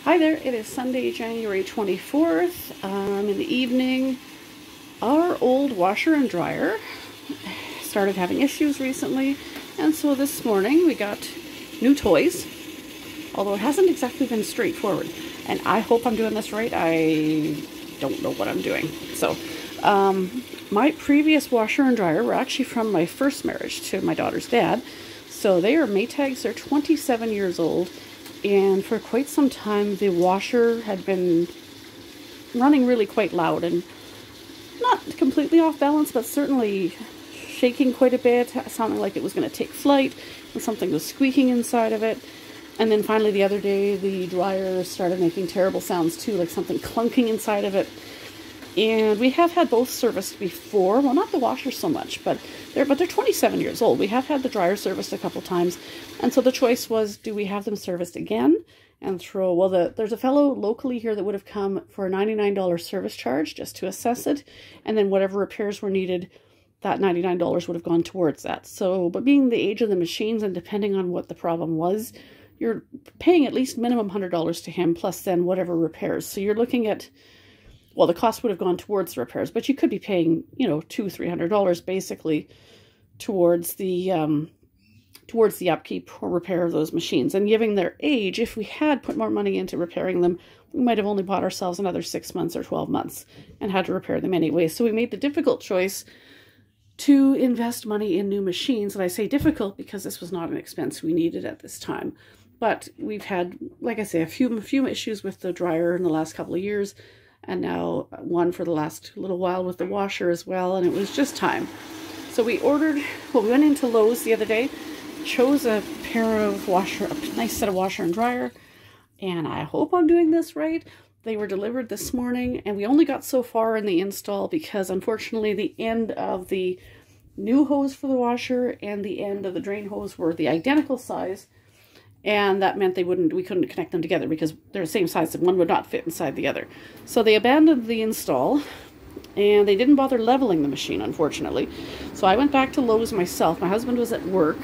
Hi there, it is Sunday, January 24th. In the evening, our old washer and dryer started having issues recently, and so this morning we got new toys, although it hasn't exactly been straightforward. And I hope I'm doing this right. I don't know what I'm doing. So, my previous washer and dryer were actually from my first marriage to my daughter's dad. So they are Maytags, they're 27 years old. And for quite some time, the washer had been running really quite loud and not completely off balance, but certainly shaking quite a bit, sounding like it was going to take flight, and something was squeaking inside of it. And then finally the other day, the dryer started making terrible sounds too, like something clunking inside of it. And we have had both serviced before. Well, not the washer so much, but they're 27 years old. We have had the dryer serviced a couple times. And so the choice was, do we have them serviced again and throw, well, there's a fellow locally here that would have come for a $99 service charge just to assess it. And then whatever repairs were needed, that $99 would have gone towards that. So, but being the age of the machines and depending on what the problem was, you're paying at least minimum $100 to him, plus then whatever repairs. So you're looking at, well, the cost would have gone towards the repairs, but you could be paying, you know, $200-300 basically towards the upkeep or repair of those machines. And given their age, if we had put more money into repairing them, we might have only bought ourselves another 6 months or 12 months and had to repair them anyway. So we made the difficult choice to invest money in new machines. And I say difficult because this was not an expense we needed at this time. But we've had, like I say, a few issues with the dryer in the last couple of years. And now one for the last little while with the washer as well, and it was just time. So we ordered, well, we went into Lowe's the other day, chose a nice set of washer and dryer, and I hope I'm doing this right. They were delivered this morning, and we only got so far in the install because unfortunately the end of the new hose for the washer and the end of the drain hose were the identical size. And that meant we couldn't connect them together because they're the same size and one would not fit inside the other. So they abandoned the install and they didn't bother leveling the machine, unfortunately. So I went back to Lowe's myself. My husband was at work.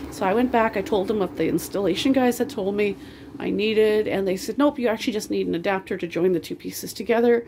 So I went back, I told them what the installation guys had told me I needed. And they said, nope, you actually just need an adapter to join the two pieces together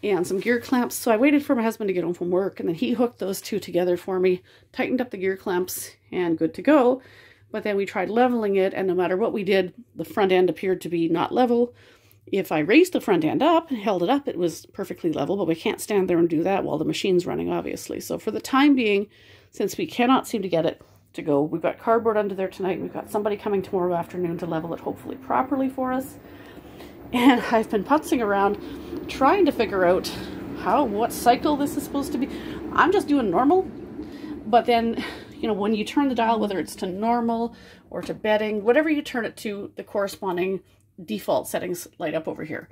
and some gear clamps. So I waited for my husband to get home from work and then he hooked those two together for me, tightened up the gear clamps and good to go. But then we tried leveling it, and no matter what we did, the front end appeared to be not level. If I raised the front end up and held it up, it was perfectly level, but we can't stand there and do that while the machine's running, obviously. So for the time being, since we cannot seem to get it to go, we've got cardboard under there tonight. We've got somebody coming tomorrow afternoon to level it hopefully properly for us. And I've been putzing around trying to figure out what cycle this is supposed to be. I'm just doing normal, but then, you know, when you turn the dial, whether it's to normal or to bedding, whatever you turn it to, the corresponding default settings light up over here.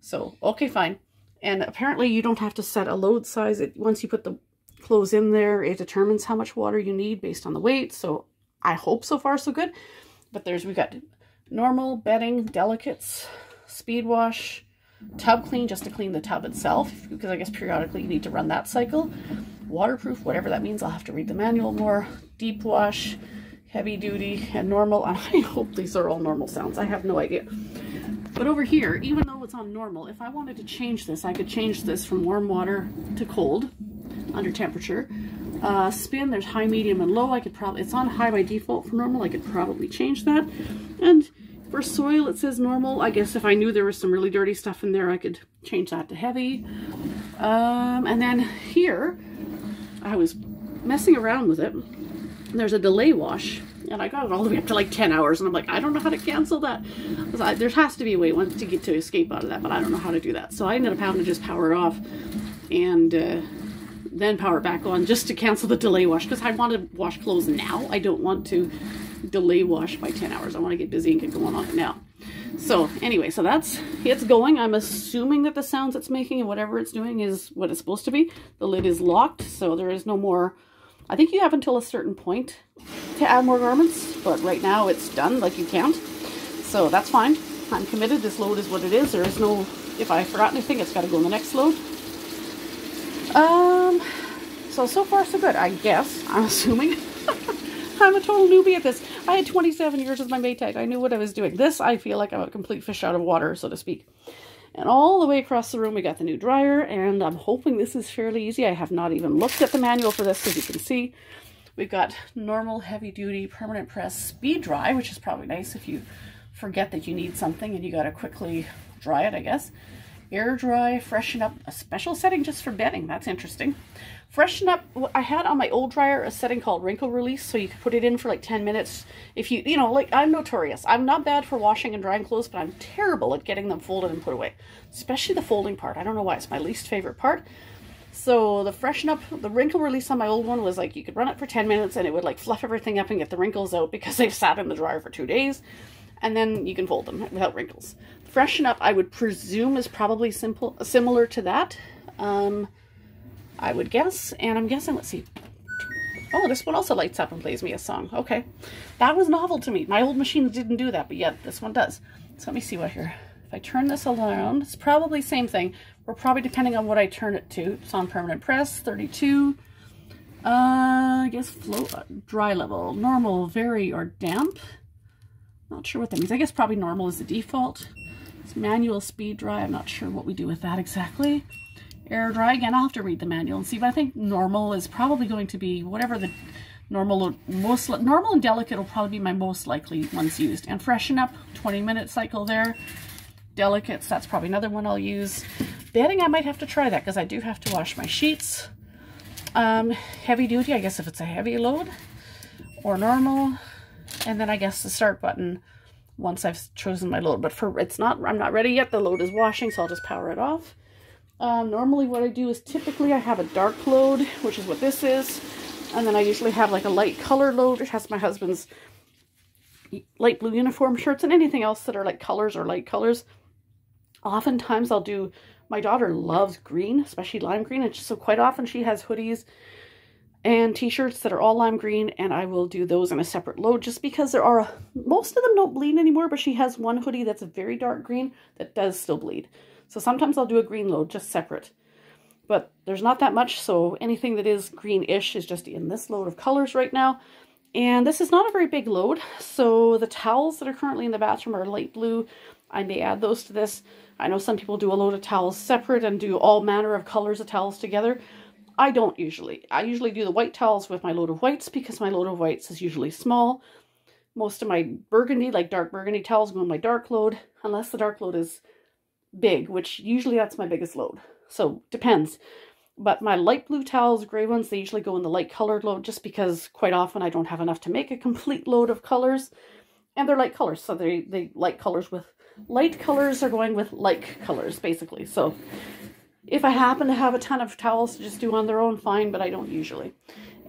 So, okay, fine. And apparently you don't have to set a load size. Once you put the clothes in there, it determines how much water you need based on the weight. So I hope so far so good. But we've got normal, bedding, delicates, speed wash, tub clean just to clean the tub itself, because I guess periodically you need to run that cycle. Waterproof, whatever that means, I'll have to read the manual more. Deep wash, heavy duty, and normal. And I hope these are all normal sounds. I have no idea. But over here, even though it's on normal, if I wanted to change this, I could change this from warm water to cold under temperature. Spin, there's high, medium, and low. It's on high by default for normal. I could probably change that. And for soil, it says normal. I guess if I knew there was some really dirty stuff in there, I could change that to heavy. And then here, I was messing around with it. There's a delay wash, and I got it all the way up to like 10 hours, and I'm like, I don't know how to cancel that. There has to be a way to escape out of that, but I don't know how to do that. So I ended up having to just power it off and then power it back on just to cancel the delay wash, because I want to wash clothes now. I don't want to delay wash by 10 hours. I want to get busy and get going on it now. So anyway, so it's going. I'm assuming that the sounds it's making and whatever it's doing is what it's supposed to be. The lid is locked, so there is no more. I think you have until a certain point to add more garments, but right now it's done, like you can't. So that's fine. I'm committed. This load is what it is. There is no, if I forgot anything, it's got to go in the next load. So far so good, I guess. I'm assuming. I'm a total newbie at this. I had 27 years with my Maytag. I knew what I was doing. This, I feel like I'm a complete fish out of water, so to speak. And all the way across the room, we got the new dryer, and I'm hoping this is fairly easy. I have not even looked at the manual for this, as you can see. We've got normal, heavy-duty, permanent press, speed dry, which is probably nice if you forget that you need something and you got to quickly dry it, I guess. Air dry, freshen up, a special setting just for bedding. That's interesting. Freshen up, I had on my old dryer a setting called wrinkle release, so you could put it in for like 10 minutes. If you know, like, I'm notorious. I'm not bad for washing and drying clothes, but I'm terrible at getting them folded and put away. Especially the folding part. I don't know why, it's my least favorite part. So the freshen up, the wrinkle release on my old one was like, you could run it for 10 minutes and it would like fluff everything up and get the wrinkles out because they've sat in the dryer for 2 days. And then you can fold them without wrinkles. Freshen up, I would presume, is probably similar to that. I would guess, and I'm guessing, let's see. Oh, this one also lights up and plays me a song. Okay, that was novel to me. My old machine didn't do that, but yet this one does. So let me see what here. If I turn this around, it's probably the same thing. We're probably, depending on what I turn it to. It's on permanent press, 32. I guess flow, dry level, normal, very, or damp. Not sure what that means. I guess probably normal is the default. It's manual speed dry. I'm not sure what we do with that exactly. Air dry, again, I'll have to read the manual and see, but I think normal is probably going to be whatever the normal and delicate will probably be my most likely ones used. And freshen up, 20-minute cycle there. Delicates, that's probably another one I'll use. Bedding, I might have to try that because I do have to wash my sheets. Heavy duty, I guess if it's a heavy load, or normal. And then I guess the start button once I've chosen my load. But I'm not ready yet. The load is washing, so I'll just power it off. Normally what I do is typically I have a dark load, which is what this is. And then I usually have like a light color load, which has my husband's light blue uniform shirts and anything else that are like colors or light colors. Oftentimes I'll do, my daughter loves green, especially lime green. And so quite often she has hoodies and t-shirts that are all lime green, and I will do those in a separate load just because most of them don't bleed anymore, but she has one hoodie that's a very dark green that does still bleed. So sometimes I'll do a green load just separate, but there's not that much, so anything that is greenish is just in this load of colors right now. And this is not a very big load, so the towels that are currently in the bathroom are light blue. I may add those to this. I know some people do a load of towels separate and do all manner of colors of towels together. I don't usually. I usually do the white towels with my load of whites because my load of whites is usually small. Most of my burgundy, like dark burgundy towels, go in my dark load, unless the dark load is big, which usually that's my biggest load. So depends. But my light blue towels, gray ones, they usually go in the light colored load just because quite often I don't have enough to make a complete load of colors. And they're light colors, so they light colors with light colors are going with like colors, basically. So if I happen to have a ton of towels to just do on their own, fine, but I don't usually.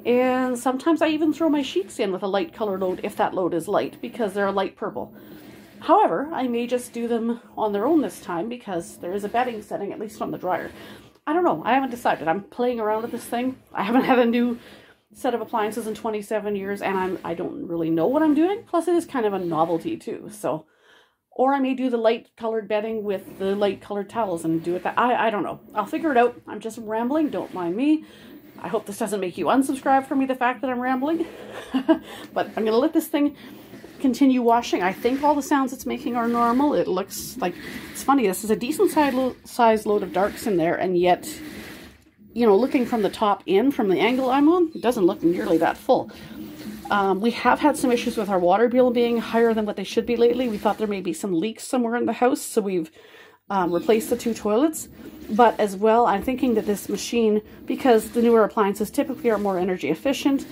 And sometimes I even throw my sheets in with a light color load if that load is light, because they're a light purple. However, I may just do them on their own this time because there is a bedding setting, at least on the dryer. I don't know. I haven't decided. I'm playing around with this thing. I haven't had a new set of appliances in 27 years, and I don't really know what I'm doing. Plus, it is kind of a novelty too, so... Or I may do the light colored bedding with the light colored towels and do it that. I don't know. I'll figure it out. I'm just rambling. Don't mind me. I hope this doesn't make you unsubscribe from me, the fact that I'm rambling. But I'm going to let this thing continue washing. I think all the sounds it's making are normal. It looks like, it's funny, this is a decent size load of darks in there, and yet, you know, looking from the top in, from the angle I'm on, it doesn't look nearly that full. We have had some issues with our water bill being higher than what they should be lately. We thought there may be some leaks somewhere in the house, so we've replaced the 2 toilets. But as well, I'm thinking that this machine, because the newer appliances typically are more energy efficient,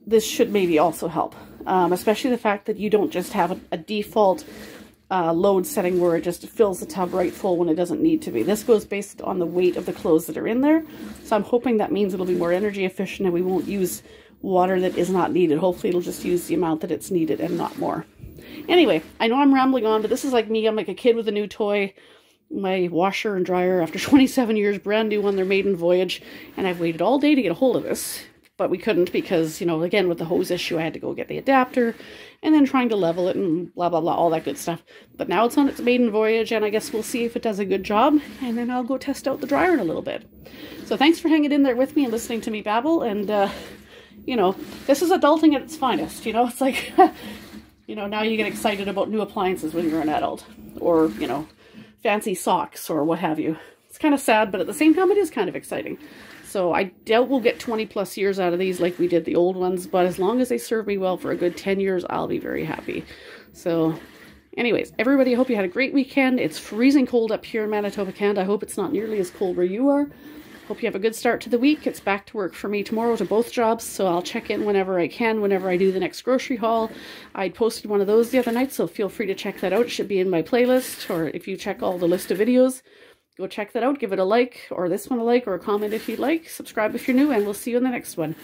this should maybe also help. Especially the fact that you don't just have a default load setting where it just fills the tub right full when it doesn't need to be. This goes based on the weight of the clothes that are in there. So I'm hoping that means it'll be more energy efficient and we won't use water that is not needed. Hopefully it'll just use the amount that it's needed and not more. Anyway, I know I'm rambling on, but this is like me. I'm like a kid with a new toy. My washer and dryer, after 27 years, brand new on their maiden voyage, and I've waited all day to get a hold of this, but we couldn't because, you know, again, with the hose issue, I had to go get the adapter, and then trying to level it and blah, blah, blah, all that good stuff. But now it's on its maiden voyage, and I guess we'll see if it does a good job, and then I'll go test out the dryer in a little bit. So thanks for hanging in there with me and listening to me babble, and you know, this is adulting at its finest, you know. It's like, you know, now you get excited about new appliances when you're an adult, or, you know, fancy socks or what have you. It's kind of sad, but at the same time, it is kind of exciting. So I doubt we'll get 20 plus years out of these like we did the old ones, but as long as they serve me well for a good 10 years, I'll be very happy. So anyways, everybody, I hope you had a great weekend. It's freezing cold up here in Manitoba, Canada. I hope it's not nearly as cold where you are. Hope you have a good start to the week. It's back to work for me tomorrow to both jobs, so I'll check in whenever I can, whenever I do the next grocery haul. I posted one of those the other night, so feel free to check that out. It should be in my playlist, or if you check all the list of videos, go check that out. Give it a like, or this one a like, or a comment if you'd like. Subscribe if you're new, and we'll see you in the next one.